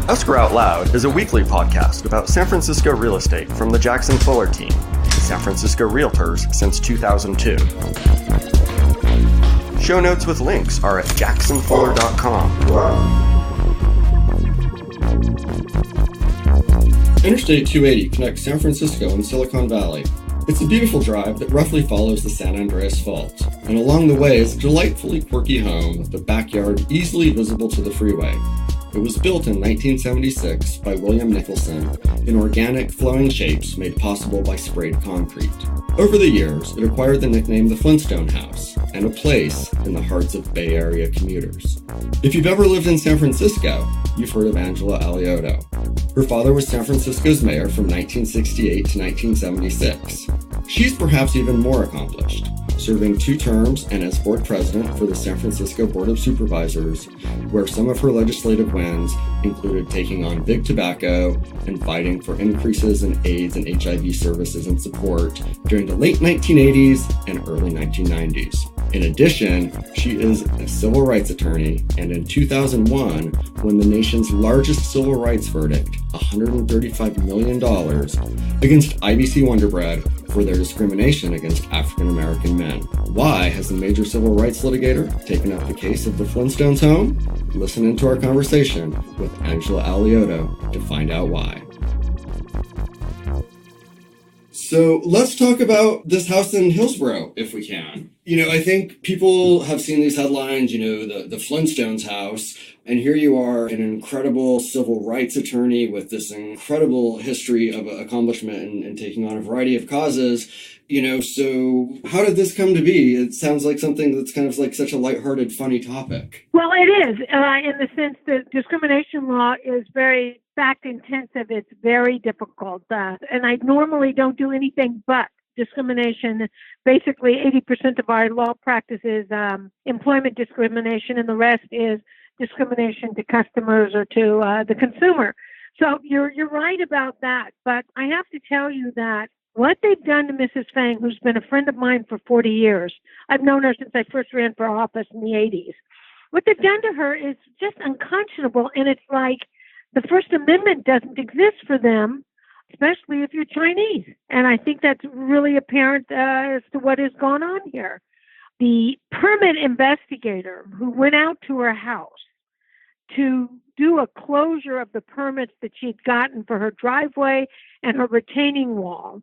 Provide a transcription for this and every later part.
Escrow Out Loud is a weekly podcast about San Francisco real estate from the Jackson Fuller team, San Francisco Realtors since 2002. Show notes with links are at jacksonfuller.com. Interstate 280 connects San Francisco and Silicon Valley. It's a beautiful drive that roughly follows the San Andreas Fault, and along the way is a delightfully quirky home with the backyard easily visible to the freeway. It was built in 1976 by William Nicholson in organic flowing shapes made possible by sprayed concrete. Over the years, it acquired the nickname the Flintstone House and a place in the hearts of Bay Area commuters. If you've ever lived in San Francisco, you've heard of Angela Alioto. Her father was San Francisco's mayor from 1968 to 1976. She's perhaps even more accomplished, serving 2 terms and as board president for the San Francisco Board of Supervisors, where some of her legislative wins included taking on big tobacco and fighting for increases in AIDS and HIV services and support during the late 1980s and early 1990s. In addition, she is a civil rights attorney, and in 2001 won the nation's largest civil rights verdict, $135 million, against IBC Wonderbread for their discrimination against African American men. Why has the major civil rights litigator taken up the case of the Flintstones home? Listen into our conversation with Angela Alioto to find out why. So let's talk about this house in Hillsborough, if we can. I think people have seen these headlines, the Flintstones house, and here you are, an incredible civil rights attorney with this incredible history of accomplishment and taking on a variety of causes. So how did this come to be? It sounds like something that's kind of like such a lighthearted, funny topic. Well, it is, in the sense that discrimination law is very fact-intensive. It's very difficult. And I normally don't do anything but discrimination. Basically, 80% of our law practice is employment discrimination, and the rest is discrimination to customers or to the consumer. So you're right about that. But I have to tell you that what they've done to Mrs. Fang, who's been a friend of mine for 40 years, I've known her since I first ran for office in the 80s. What they've done to her is just unconscionable, and it's like the First Amendment doesn't exist for them, especially if you're Chinese. And I think that's really apparent as to what has gone on here. The permit investigator who went out to her house to do a closure of the permits that she'd gotten for her driveway and her retaining wall,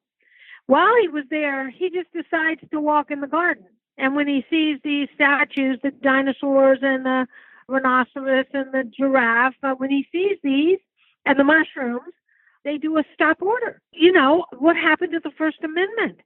while he was there, he just decides to walk in the garden. And when he sees these statues, the dinosaurs and the rhinoceros and the giraffe, when he sees these and the mushrooms, they do a stop order. What happened to the First Amendment?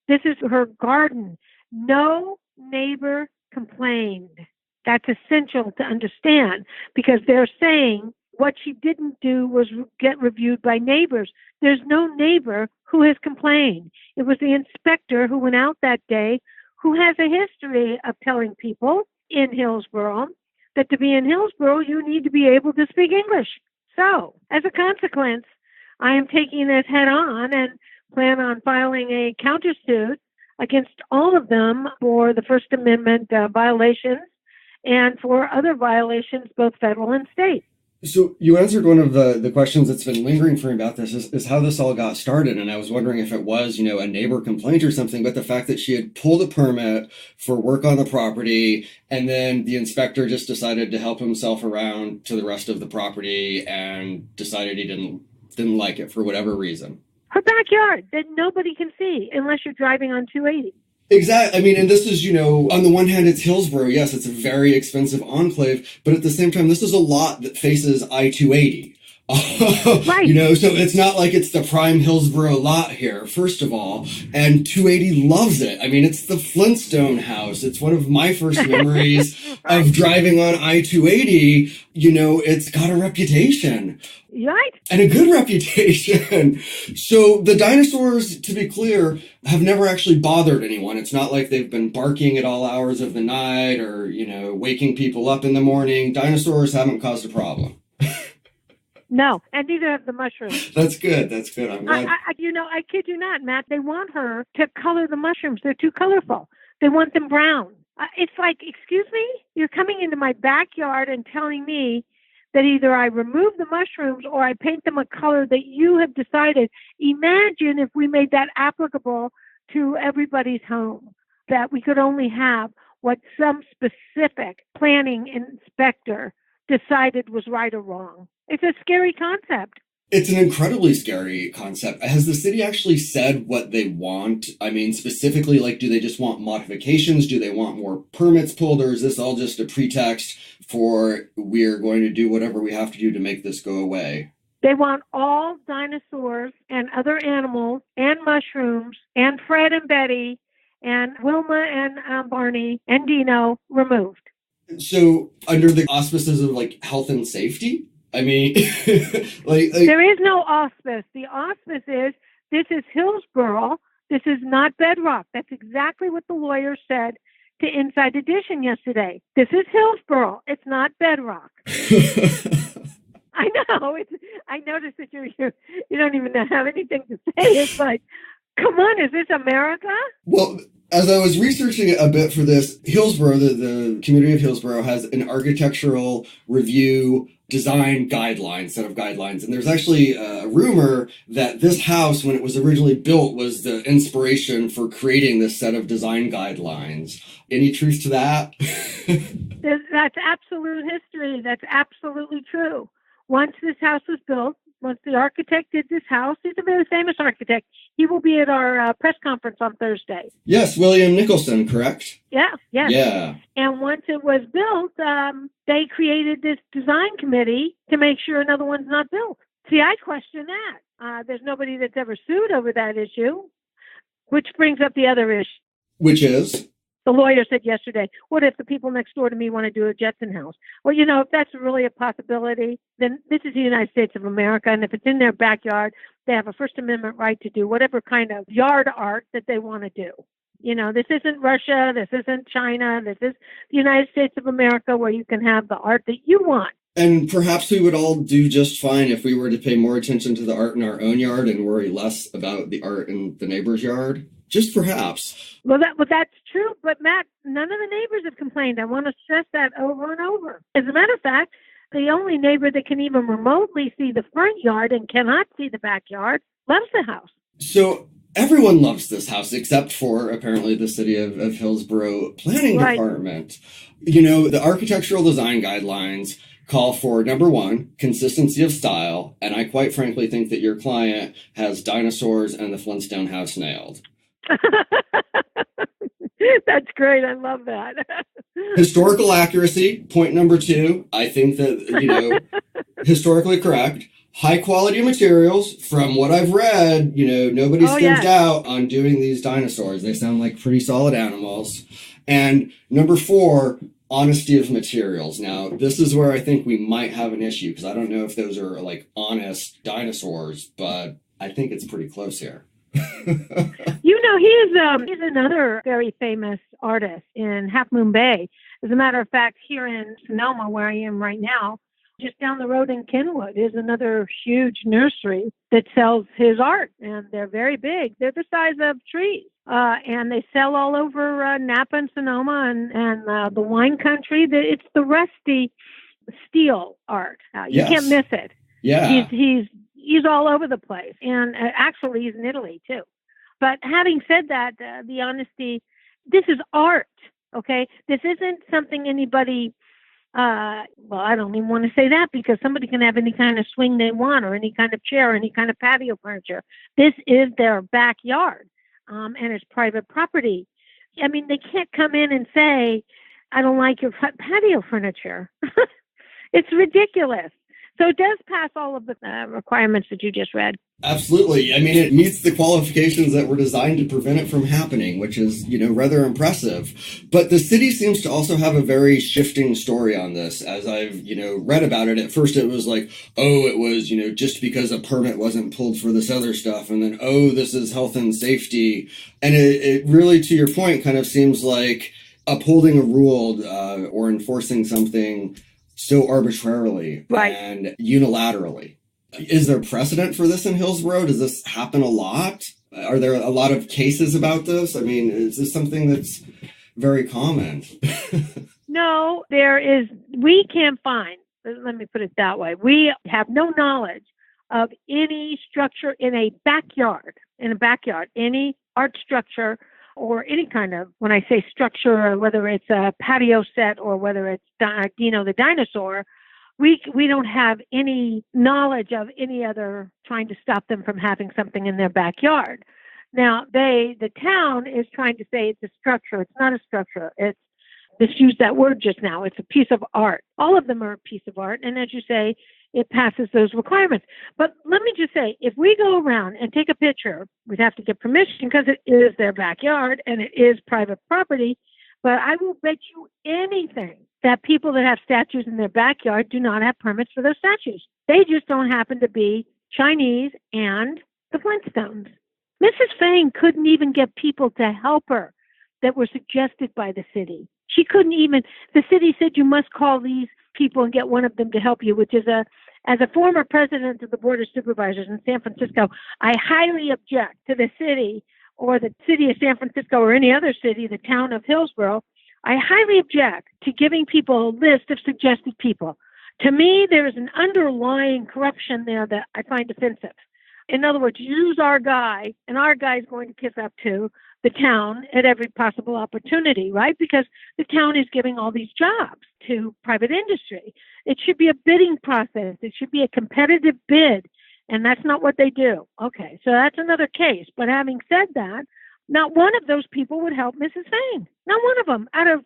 This is her garden. No neighbor complained. That's essential to understand, because they're saying what she didn't do was get reviewed by neighbors. There's no neighbor who has complained. It was the inspector who went out that day, who has a history of telling people in Hillsborough that to be in Hillsborough, you need to be able to speak English. So, as a consequence, I am taking this head on and plan on filing a countersuit against all of them for the First Amendment violations and for other violations, both federal and state. So you answered one of the questions that's been lingering for me about this is how this all got started. And I was wondering if it was, a neighbor complaint or something, but the fact that she had pulled a permit for work on the property, and then the inspector just decided to help himself around to the rest of the property and decided he didn't like it for whatever reason. Her backyard that nobody can see unless you're driving on 280. Exactly. And this is, on the one hand, it's Hillsborough. Yes, it's a very expensive enclave, but at the same time, this is a lot that faces I-280. Right. So it's not like it's the prime Hillsborough lot here, first of all. And 280 loves it. It's the Flintstone house. It's one of my first memories of driving on I-280. It's got a reputation. Right. And a good reputation. So the dinosaurs, to be clear, have never actually bothered anyone. It's not like they've been barking at all hours of the night or, waking people up in the morning. Dinosaurs haven't caused a problem. No, and neither have the mushrooms. That's good. I'm glad. I kid you not, Matt. They want her to color the mushrooms. They're too colorful. They want them brown. It's like, excuse me? You're coming into my backyard and telling me that either I remove the mushrooms or I paint them a color that you have decided. Imagine if we made that applicable to everybody's home, that we could only have what some specific planning inspector decided was right or wrong. It's a scary concept. It's an incredibly scary concept. Has the city actually said what they want? I mean, specifically, like, do they just want modifications? Do they want more permits pulled? Or is this all just a pretext for we're going to do whatever we have to do to make this go away? They want all dinosaurs and other animals and mushrooms and Fred and Betty and Wilma and Barney and Dino removed. So under the auspices of, like, health and safety? I mean, like there is no auspice. The auspice is, this is Hillsborough. This is not bedrock. That's exactly what the lawyer said to Inside Edition yesterday. This is Hillsborough. It's not bedrock. I know. I noticed that you don't even have anything to say. It's like, come on, is this America? Well, as I was researching a bit for this, Hillsborough, the community of Hillsborough, has an architectural review design set of guidelines. And there's actually a rumor that this house, when it was originally built, was the inspiration for creating this set of design guidelines. Any truth to that? That's absolute history. That's absolutely true. Once this house was built, once the architect did this house, he's a very famous architect. He will be at our press conference on Thursday. Yes, William Nicholson, correct? Yeah. Yeah. And once it was built, they created this design committee to make sure another one's not built. See, I question that. There's nobody that's ever sued over that issue, which brings up the other issue. Which is? The lawyer said yesterday, what if the people next door to me want to do a Jetson house? Well, if that's really a possibility, then this is the United States of America. And if it's in their backyard, they have a First Amendment right to do whatever kind of yard art that they want to do. This isn't Russia. This isn't China. This is the United States of America, where you can have the art that you want. And perhaps we would all do just fine if we were to pay more attention to the art in our own yard and worry less about the art in the neighbor's yard. Just perhaps. Well, that's true. But, Matt, none of the neighbors have complained. I want to stress that over and over. As a matter of fact, the only neighbor that can even remotely see the front yard and cannot see the backyard loves the house. So everyone loves this house except for, apparently, the city of Hillsborough planning department. The architectural design guidelines call for, number one, consistency of style. And I quite frankly think that your client has dinosaurs and the Flintstone House nailed. That's great. I love that. Historical accuracy, point number two. I think that, historically correct. High quality materials. From what I've read, nobody skimped out on doing these dinosaurs. They sound like pretty solid animals. And number four, honesty of materials. Now, this is where I think we might have an issue, because I don't know if those are like honest dinosaurs, but I think it's pretty close here. He's another very famous artist in Half Moon Bay. As a matter of fact, here in Sonoma, where I am right now, just down the road in Kenwood is another huge nursery that sells his art, and they're very big. They're the size of trees, and they sell all over Napa and Sonoma and the wine country. It's the rusty steel art. You can't miss it. Yeah, he's all over the place, and actually he's in Italy too. But having said that, the honesty, this is art, okay? This isn't something anybody, I don't even want to say that, because somebody can have any kind of swing they want, or any kind of chair, or any kind of patio furniture. This is their backyard, and it's private property. I mean, they can't come in and say, I don't like your patio furniture. It's ridiculous. So it does pass all of the requirements that you just read. Absolutely. I mean, it meets the qualifications that were designed to prevent it from happening, which is, rather impressive. But the city seems to also have a very shifting story on this. As I've, read about it, at first it was like, it was, just because a permit wasn't pulled for this other stuff. And then, this is health and safety. And it really, to your point, kind of seems like upholding a rule or enforcing something so arbitrarily and unilaterally. Is there precedent for this in Hillsborough? Does this happen a lot? Are there a lot of cases about this? I mean, is this something that's very common? No, there is. We can't find let me put it that way. We have no knowledge of any structure in a backyard, any art structure or any kind of, when I say structure, whether it's a patio set or whether it's Dino the dinosaur, we don't have any knowledge of any other trying to stop them from having something in their backyard. Now, the town is trying to say it's a structure. It's not a structure. It's, just used that word just now. It's a piece of art. All of them are a piece of art. And as you say, it passes those requirements. But let me just say, if we go around and take a picture, we'd have to get permission because it is their backyard and it is private property. But I will bet you anything that people that have statues in their backyard do not have permits for those statues. They just don't happen to be Chinese and the Flintstones. Mrs. Fang couldn't even get people to help her that were suggested by the city. She couldn't even, the city said you must call these people and get one of them to help you, which is as a former president of the Board of Supervisors in San Francisco, I highly object to the city or the city of San Francisco or any other city, the town of Hillsborough. I highly object to giving people a list of suggested people. To me, there is an underlying corruption there that I find offensive. In other words, use our guy, and our guy is going to kiss up to the town at every possible opportunity, right? Because the town is giving all these jobs to private industry. It should be a bidding process. It should be a competitive bid, and that's not what they do. Okay, so that's another case. But having said that, not one of those people would help Mrs. Fang. Not one of them out of,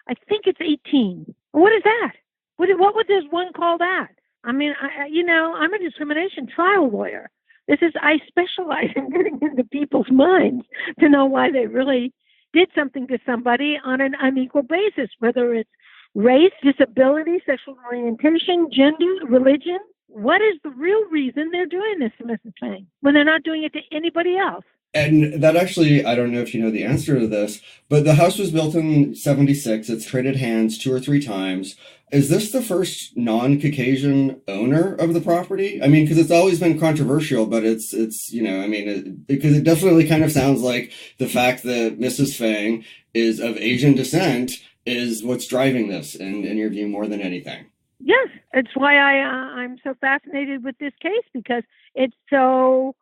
I think it's 18. What is that? What would this one call that? I mean, I'm a discrimination trial lawyer. I specialize in getting into people's minds to know why they really did something to somebody on an unequal basis, whether it's race, disability, sexual orientation, gender, religion. What is the real reason they're doing this to Mrs. Fang when they're not doing it to anybody else? And that actually, I don't know if you know the answer to this, but the house was built in 1976. It's traded hands 2 or 3 times. Is this the first non-Caucasian owner of the property? I mean, because it's always been controversial, but it's because it definitely kind of sounds like the fact that Mrs. Fang is of Asian descent is what's driving this, in your view, more than anything. Yes, it's why I'm so fascinated with this case, because it's so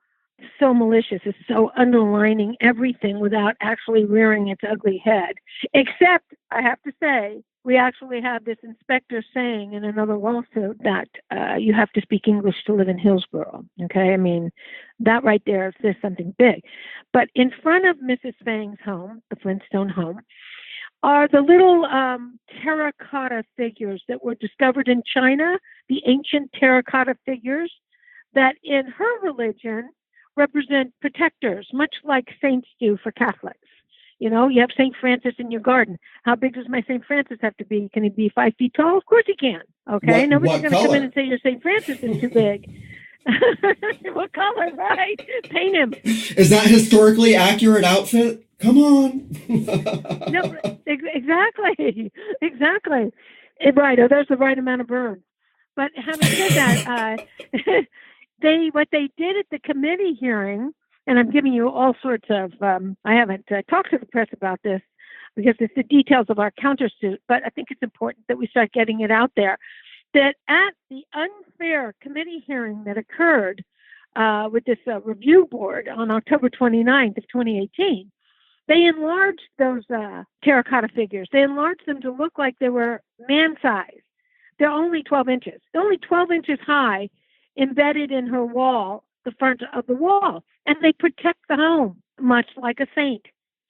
malicious. It's so underlining everything without actually rearing its ugly head. Except, I have to say, we actually have this inspector saying in another lawsuit that you have to speak English to live in Hillsborough. Okay, I mean, that right there says something big. But in front of Mrs. Fang's home, the Flintstone home, are the little terracotta figures that were discovered in China, the ancient terracotta figures that in her religion represent protectors, much like saints do for Catholics. You know, you have St. Francis in your garden. How big does my St. Francis have to be? Can he be 5 feet tall? Of course he can. Okay, nobody's going to come in and say your St. Francis is too big. What color, right? Paint him. Is that historically accurate outfit? Come on. No, exactly. Right. Oh, there's the right amount of burn. But having said that, what they did at the committee hearing, and I'm giving you all sorts of, I haven't talked to the press about this because it's the details of our countersuit, but I think it's important that we start getting it out there, that at the unfair committee hearing that occurred with this review board on October 29th of 2018, they enlarged those terracotta figures. They enlarged them to look like they were man-sized. They're only 12 inches. They're only 12 inches high, embedded in her wall, the front of the wall. And they protect the home, much like a saint.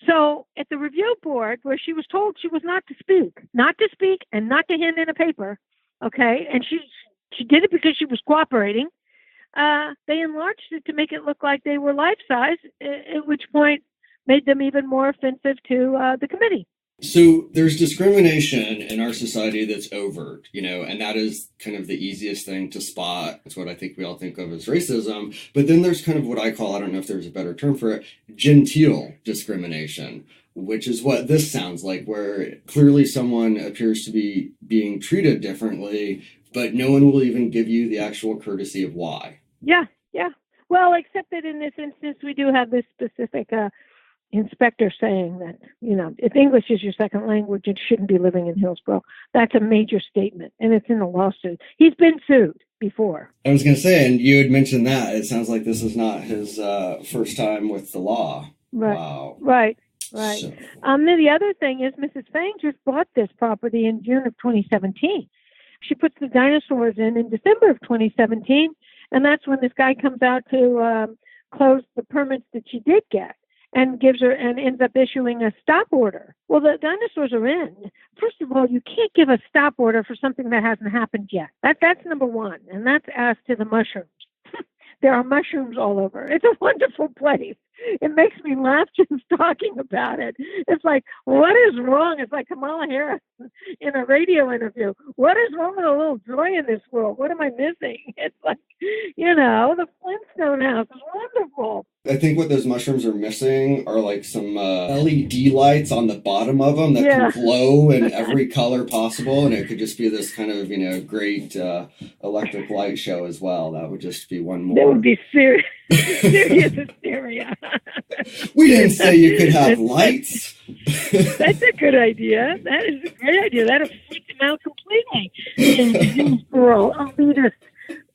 So at the review board, where she was told she was not to speak and not to hand in a paper, okay, and she did it because she was cooperating, they enlarged it to make it look like they were life-size, at which point made them even more offensive to the committee. So there's discrimination in our society that's overt, and that is kind of the easiest thing to spot. It's what I think we all think of as racism. But then there's kind of what I call, I don't know if there's a better term for it, genteel discrimination, which is what this sounds like, where clearly someone appears to be being treated differently, but no one will even give you the actual courtesy of why. Yeah. Well, except that in this instance, we do have this specific inspector saying that, if English is your second language, it shouldn't be living in Hillsborough. That's a major statement, and it's in a lawsuit. He's been sued before. I was going to say, and you had mentioned that. It sounds like this is not his first time with the law. Right. Wow. Right. So. Then the other thing is Mrs. Fang just bought this property in June of 2017. She puts the dinosaurs in December of 2017, and that's when this guy comes out to close the permits that she did get and gives her and ends up issuing a stop order. Well, the dinosaurs are in. First of all, you can't give a stop order for something that hasn't happened yet. That's number one, and that's as to the mushrooms. There are mushrooms all over. It's a wonderful place. It makes me laugh just talking about it. It's like, what is wrong? It's like Kamala Harris in a radio interview. What is wrong with a little joy in this world? What am I missing? It's like, the Flintstone House is wonderful. I think what those mushrooms are missing are like some LED lights on the bottom of them that can glow in every color possible. And it could just be this kind of, great electric light show as well. That would just be one more. That would be serious hysteria. We didn't say you could have lights. That's a good idea. That is a great idea. That'll freak them out completely. In this world, this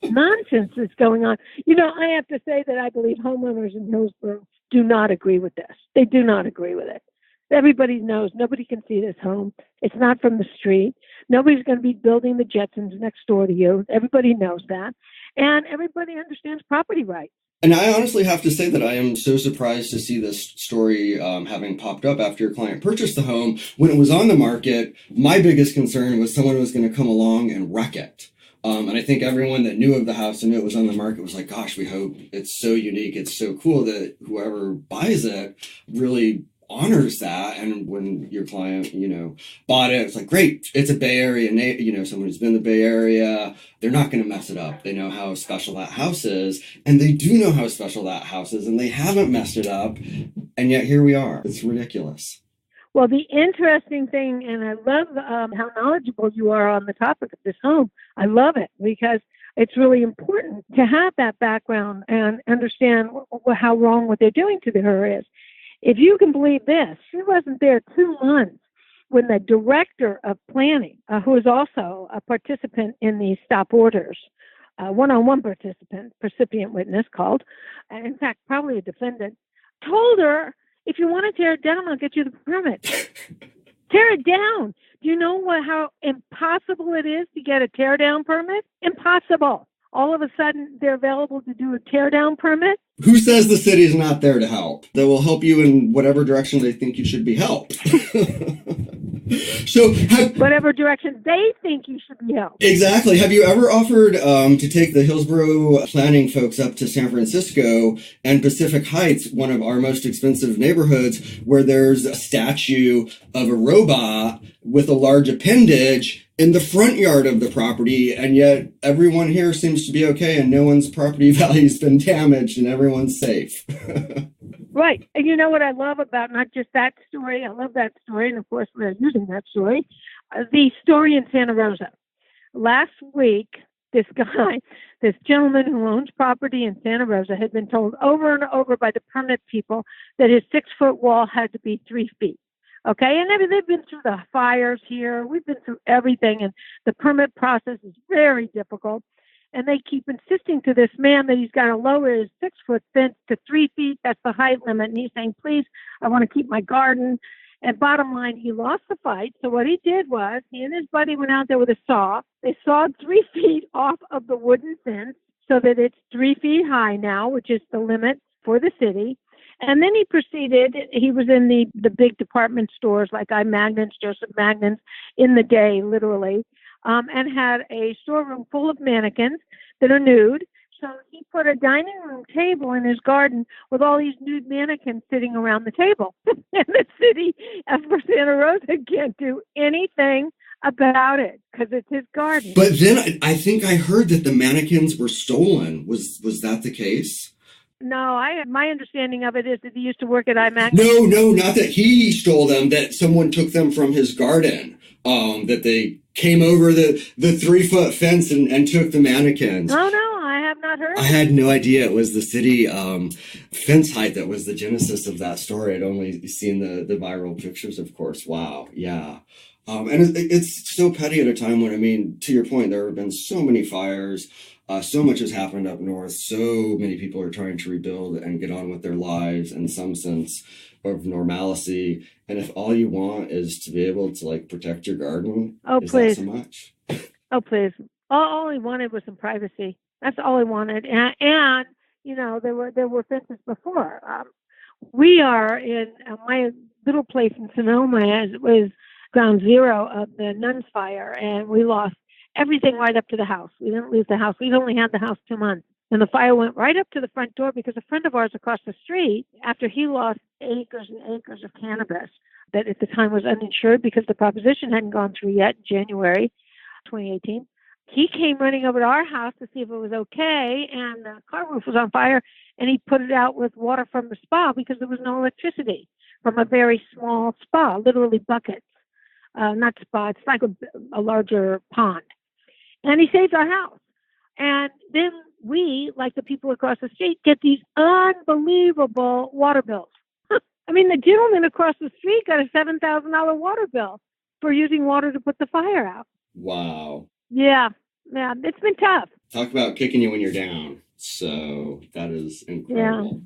nonsense is going on. I have to say that I believe homeowners in Hillsborough do not agree with this. They do not agree with it. Everybody knows nobody can see this home. It's not from the street. Nobody's going to be building the Jetsons next door to you. Everybody knows that. And everybody understands property rights. And I honestly have to say that I am so surprised to see this story having popped up after your client purchased the home. When it was on the market, my biggest concern was someone was going to come along and wreck it. And I think everyone that knew of the house and knew it was on the market was like, gosh, we hope it's so unique. It's so cool that whoever buys it really honors that. And when your client, bought it, it's like, great, it's a Bay Area, someone who's been in the Bay Area. They're not going to mess it up. They know how special that house is. And they do know how special that house is. And they haven't messed it up. And yet here we are. It's ridiculous. Well, the interesting thing, and I love how knowledgeable you are on the topic of this home. I love it because it's really important to have that background and understand how wrong what they're doing to her is. If you can believe this, she wasn't there 2 months when the director of planning, who is also a participant in these stop orders, one-on-one participant, recipient witness called, and in fact, probably a defendant, told her, if you want to tear it down, I'll get you the permit. Tear it down. Do you know how impossible it is to get a tear down permit? Impossible. All of a sudden, they're available to do a tear down permit. Who says the city's not there to help? They will help you in whatever direction they think you should be helped. Whatever direction they think you should be helped. Exactly. Have you ever offered to take the Hillsborough planning folks up to San Francisco and Pacific Heights, one of our most expensive neighborhoods, where there's a statue of a robot with a large appendage in the front yard of the property, and yet everyone here seems to be okay and no one's property value's been damaged and everyone's safe? Right. And you know what I love about not just that story, I love that story, and of course we're using that story, the story in Santa Rosa. Last week, this gentleman who owns property in Santa Rosa had been told over and over by the permit people that his 6-foot wall had to be 3 feet. Okay, and they've been through the fires here. We've been through everything, and the permit process is very difficult. And they keep insisting to this man that he's got to lower his 6-foot fence to 3 feet. That's the height limit. And he's saying, please, I want to keep my garden. And bottom line, he lost the fight. So what he did was he and his buddy went out there with a saw. They sawed 3 feet off of the wooden fence so that it's 3 feet high now, which is the limit for the city. And then he proceeded, he was in the big department stores like Magnon's, Joseph Magnon's in the day, literally, and had a storeroom full of mannequins that are nude. So he put a dining room table in his garden with all these nude mannequins sitting around the table. And the city of Santa Rosa can't do anything about it because it's his garden. But then I think I heard that the mannequins were stolen. Was that the case? No, my understanding of it is that he used to work at IMAX. No, not that he stole them, that someone took them from his garden, that they came over the 3-foot fence and took the mannequins. No, I I have not heard. I had no idea it was the city fence height that was the genesis of that story. I'd only seen the viral pictures, of course. Wow. Yeah. And it's so petty at a time when, I mean, to your point, there have been so many fires. So much has happened up north. So many people are trying to rebuild and get on with their lives in some sense of normalcy. And if all you want is to be able to like protect your garden, is please. that so much? Oh, please. All he wanted was some privacy. That's all he wanted. And you know, there were fences before. We are in my little place in Sonoma was ground zero of the Nuns fire, and we lost everything right up to the house. We didn't lose the house. We'd only had the house 2 months. And the fire went right up to the front door because a friend of ours across the street, after he lost acres and acres of cannabis that at the time was uninsured because the proposition hadn't gone through yet in January 2018, he came running over to our house to see if it was okay, and the car roof was on fire, and he put it out with water from the spa because there was no electricity from a very small spa, literally buckets. Not spa, it's like a larger pond. And he saved our house. And then we, like the people across the street, get these unbelievable water bills. I mean, the gentleman across the street got a $7,000 water bill for using water to put the fire out. Wow. Yeah, it's been tough. Talk about kicking you when you're down. So that is incredible.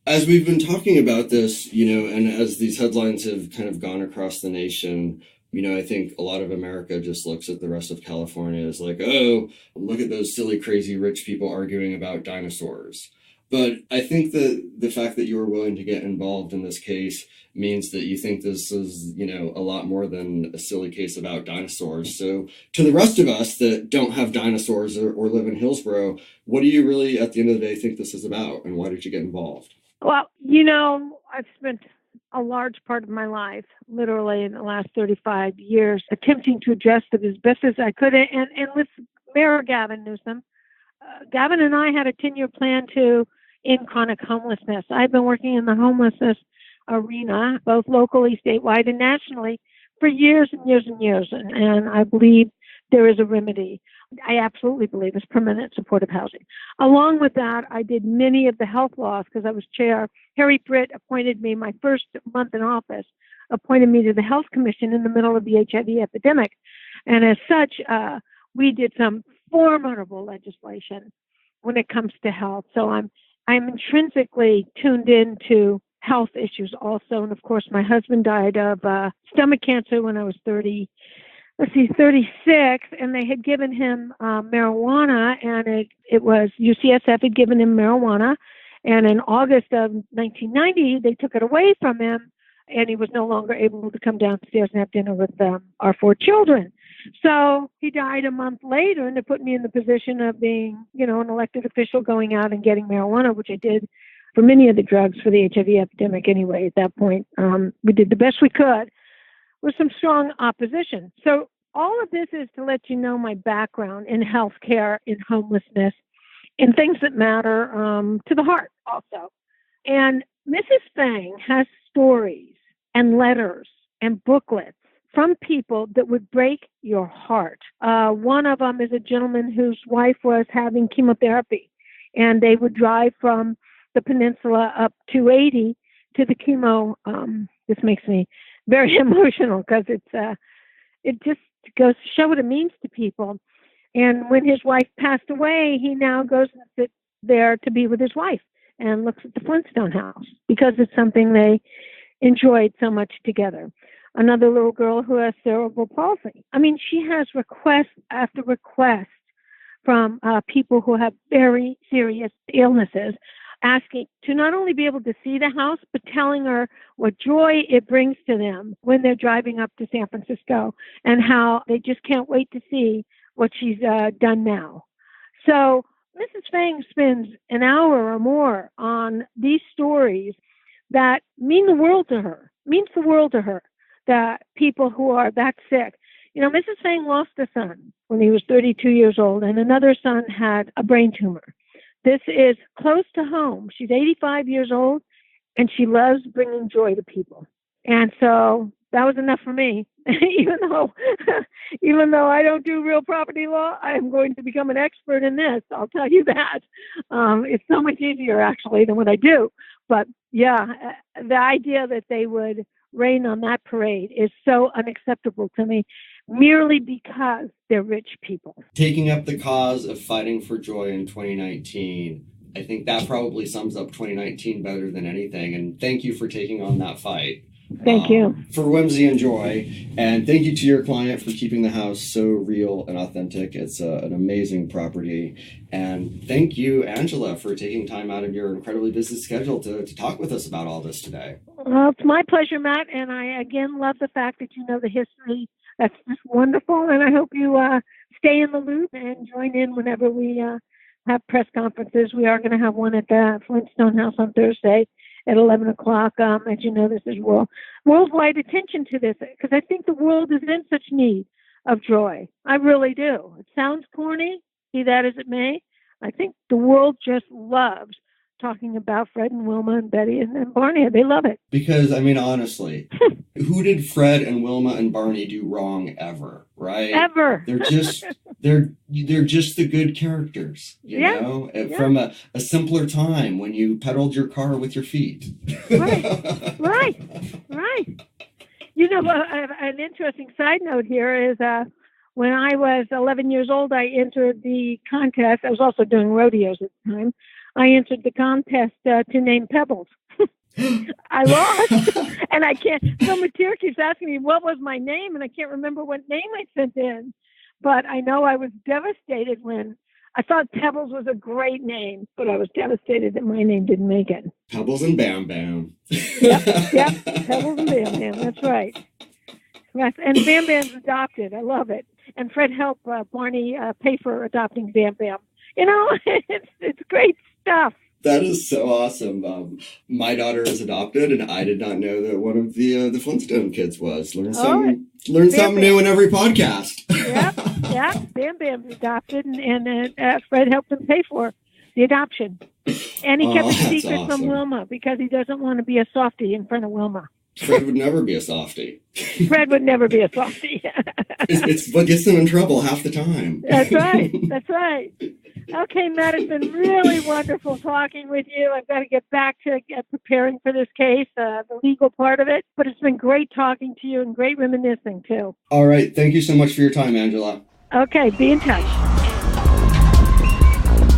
Yeah. As we've been talking about this, you know, and as these headlines have kind of gone across the nation, you know, I think a lot of America just looks at the rest of California as like, oh, look at those silly, crazy rich people arguing about dinosaurs. But I think that the fact that you were willing to get involved in this case means that you think this is, you know, a lot more than a silly case about dinosaurs. So to the rest of us that don't have dinosaurs or live in Hillsborough, what do you really, at the end of the day, think this is about? And why did you get involved? Well, you know, I've spent a large part of my life, literally in the last 35 years, attempting to address it as best as I could. And with Mayor Gavin Newsom, Gavin and I had a 10-year plan to end chronic homelessness. I've been working in the homelessness arena, both locally, statewide, and nationally for years and years and years. And I believe there is a remedy. I absolutely believe it's permanent supportive housing. Along with that, I did many of the health laws because I was chair. Harry Britt appointed me my first month in office, appointed me to the Health Commission in the middle of the HIV epidemic. And as such, we did some formidable legislation when it comes to health. So I'm intrinsically tuned into health issues also. And of course, my husband died of stomach cancer when I was 36, and they had given him marijuana, and it was UCSF had given him marijuana. And in August of 1990, they took it away from him, and he was no longer able to come downstairs and have dinner with our 4 children. So he died a month later, and it put me in the position of being, you know, an elected official going out and getting marijuana, which I did for many of the drugs for the HIV epidemic anyway. At that point, we did the best we could with some strong opposition. So all of this is to let you know my background in healthcare, in homelessness, in things that matter to the heart also. And Mrs. Fang has stories and letters and booklets from people that would break your heart. One of them is a gentleman whose wife was having chemotherapy, and they would drive from the peninsula up 280 to the chemo. This makes me very emotional because it just goes to show what it means to people. And when his wife passed away, he now goes and sits there to be with his wife and looks at the Flintstone House because it's something they enjoyed so much together. Another little girl who has cerebral palsy. I mean, she has request after request from people who have very serious illnesses, asking to not only be able to see the house, but telling her what joy it brings to them when they're driving up to San Francisco and how they just can't wait to see what she's done now. So Mrs. Fang spends an hour or more on these stories that mean the world to her, that people who are that sick. You know, Mrs. Fang lost a son when he was 32 years old, and another son had a brain tumor. This is close to home. She's 85 years old, and she loves bringing joy to people. And so that was enough for me. even though I don't do real property law, I am going to become an expert in this. I'll tell you that. It's so much easier actually than what I do. But yeah, the idea that they would rain on that parade is so unacceptable to me, merely because they're rich people. Taking up the cause of fighting for joy in 2019, I think that probably sums up 2019 better than anything. And thank you for taking on that fight. Thank you. For whimsy and joy. And thank you to your client for keeping the house so real and authentic. It's an amazing property. And thank you, Angela, for taking time out of your incredibly busy schedule to talk with us about all this today. Well, it's my pleasure, Matt. And I, again, love the fact that you know the history. That's just wonderful. And I hope you stay in the loop and join in whenever we have press conferences. We are going to have one at the Flintstone House on Thursday at 11 o'clock. As you know, this is worldwide attention to this, because I think the world is in such need of joy. I really do. It sounds corny, be that as it may. I think the world just loves talking about Fred and Wilma and Betty and Barney. They love it. Because, I mean, honestly, who did Fred and Wilma and Barney do wrong ever, right? Ever. They're just the good characters, you know, from a simpler time when you pedaled your car with your feet. Right. You know, an interesting side note here is when I was 11 years old, I entered the contest. I was also doing rodeos at the time. I entered the contest to name Pebbles. I lost, and I can't. So Matir keeps asking me what was my name, and I can't remember what name I sent in. But I know I was devastated when I thought Pebbles was a great name, but I was devastated that my name didn't make it. Pebbles and Bam Bam. Yep, Pebbles and Bam Bam. That's right. And Bam Bam's adopted. I love it. And Fred helped Barney pay for adopting Bam Bam. You know, it's great stuff. That is so awesome. My daughter is adopted, and I did not know that one of the Flintstone kids was. Learn something new in every podcast. Yeah. Bam Bam's adopted, and Fred helped him pay for the adoption. And he kept it secret from Wilma because he doesn't want to be a softie in front of Wilma. Fred would never be a softie. Fred would never be a softie. It's what gets him in trouble half the time. That's right. Okay, Matt, it's been really wonderful talking with you. I've got to get back to preparing for this case, the legal part of it. But it's been great talking to you and great reminiscing, too. All right. Thank you so much for your time, Angela. Okay, be in touch.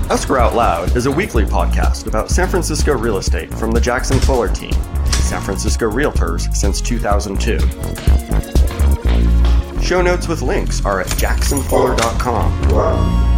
Escrow Out Loud is a weekly podcast about San Francisco real estate from the Jackson Fuller team, San Francisco Realtors since 2002. Show notes with links are at jacksonfuller.com.